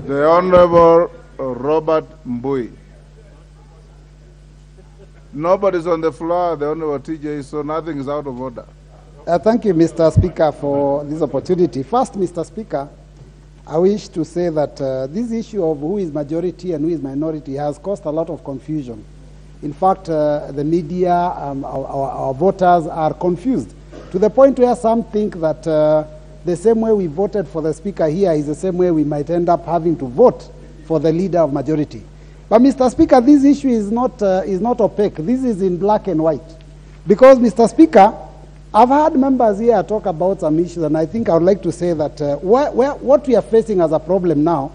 The Honorable Robert Mbui. Nobody's on the floor, the Honorable TJ, so nothing is out of order. Thank you, Mr. Speaker, for this opportunity. First, Mr. Speaker, I wish to say that this issue of who is majority and who is minority has caused a lot of confusion. In fact, the media, our voters are confused to the point where some think that the same way we voted for the Speaker here is the same way we might end up having to vote for the leader of majority. But, Mr. Speaker, this issue is not opaque. This is in black and white. Because, Mr. Speaker, I've heard members here talk about some issues, and I think I would like to say that what we are facing as a problem now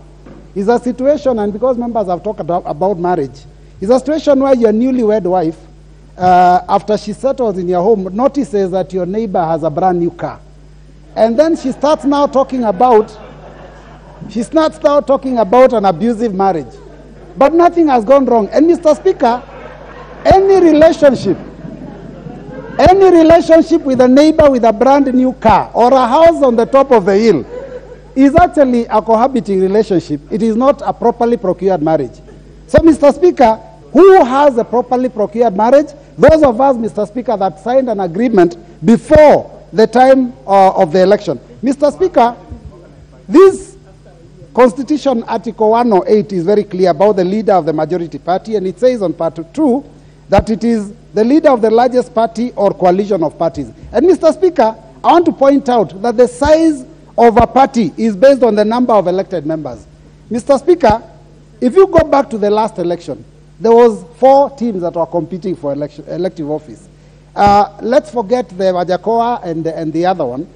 is a situation, and because members have talked about marriage, is a situation where your newlywed wife, after she settles in your home, notices that your neighbor has a brand new car. And then she starts now talking about an abusive marriage. But nothing has gone wrong. And Mr. Speaker, any relationship with a neighbor with a brand new car or a house on the top of the hill is actually a cohabiting relationship. It is not a properly procured marriage. So, Mr. Speaker, who has a properly procured marriage? Those of us, Mr. Speaker, that signed an agreement before the time of the election. Mr. Speaker, this Constitution Article 108 is very clear about the leader of the majority party, and it says on Part 2 that it is the leader of the largest party or coalition of parties. And Mr. Speaker, I want to point out that the size of a party is based on the number of elected members. Mr. Speaker, if you go back to the last election, there was 4 teams that were competing for elective office. Let's forget the Wajakoa and the other one.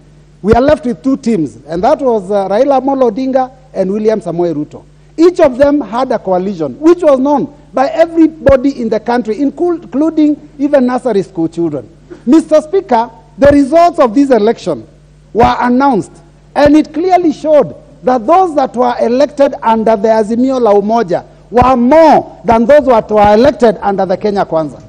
We are left with 2 teams, and that was Raila Amolo Odinga and William Samoei Ruto. Each of them had a coalition, which was known by everybody in the country, including even nursery school children. Mr. Speaker, the results of this election were announced, and it clearly showed that those that were elected under the Azimio la Umoja were more than those that were elected under the Kenya Kwanza.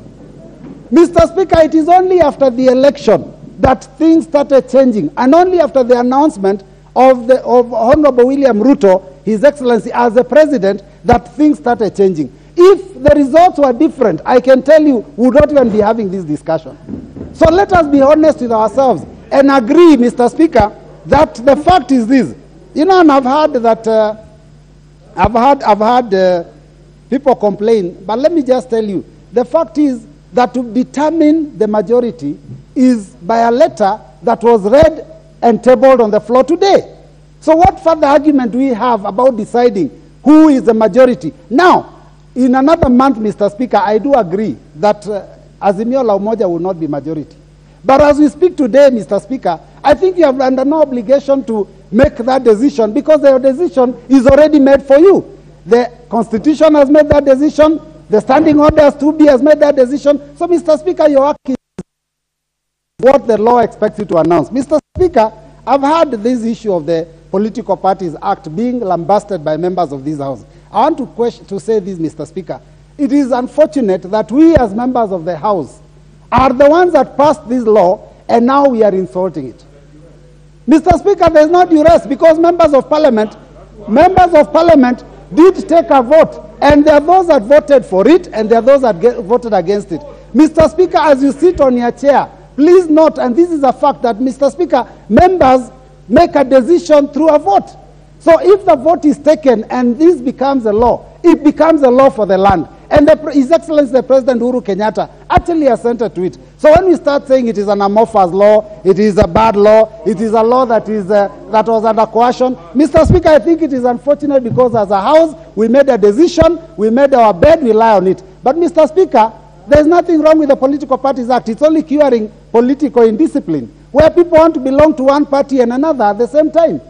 Mr. Speaker, it is only after the election that things started changing, and only after the announcement of Honorable William Ruto, His Excellency, as the President, that things started changing. If the results were different, I can tell you, we would not even be having this discussion. So let us be honest with ourselves and agree, Mr. Speaker, that the fact is this. You know, and I've heard that, I've heard people complain, but let me just tell you, the fact is that to determine the majority is by a letter that was read and tabled on the floor today. So what further argument do we have about deciding who is the majority? Now, in another month, Mr. Speaker, I do agree that Azimio la Umoja will not be majority. But as we speak today, Mr. Speaker, I think you have under no obligation to make that decision because the decision is already made for you. The Constitution has made that decision. The Standing Orders 2B has made that decision. So, Mr. Speaker, your work is what the law expects you to announce. Mr. Speaker, I've heard this issue of the Political Parties Act being lambasted by members of this House. I want to say this, Mr. Speaker. It is unfortunate that we as members of the House are the ones that passed this law, and now we are insulting it. Mr. Speaker, there is no duress because members of Parliament did take a vote, and there are those that voted for it, and there are those that voted against it. Mr. Speaker, as you sit on your chair, please note, and this is a fact, that, Mr. Speaker, members make a decision through a vote. So if the vote is taken and this becomes a law, it becomes a law for the land. And His Excellency the President Uhuru Kenyatta actually assented to it. So when we start saying it is an amorphous law, it is a bad law, it is a law that was under coercion, Mr. Speaker, I think it is unfortunate because as a House, we made a decision, we made our bed, we lie on it. But Mr. Speaker, there is nothing wrong with the Political Parties Act. It's only curing political indiscipline, where people want to belong to one party and another at the same time,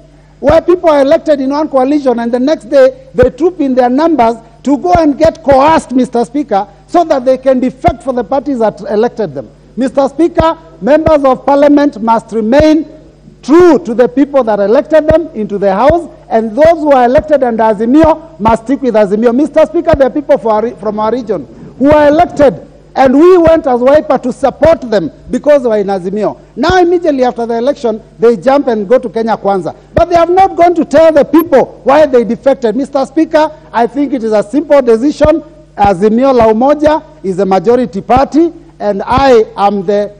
where people are elected in one coalition and the next day they troop in their numbers to go and get coerced, Mr. Speaker, so that they can defect for the parties that elected them. Mr. Speaker, members of Parliament must remain true to the people that elected them into the House, and those who are elected under Azimio must stick with Azimio. Mr. Speaker, there are people from our region who are elected And we went as Wiper to support them because they were in Azimio. Now immediately after the election, they jump and go to Kenya Kwanza. But they have not gone to tell the people why they defected. Mr. Speaker, I think it is a simple decision. Azimio la Umoja is a majority party, and I am the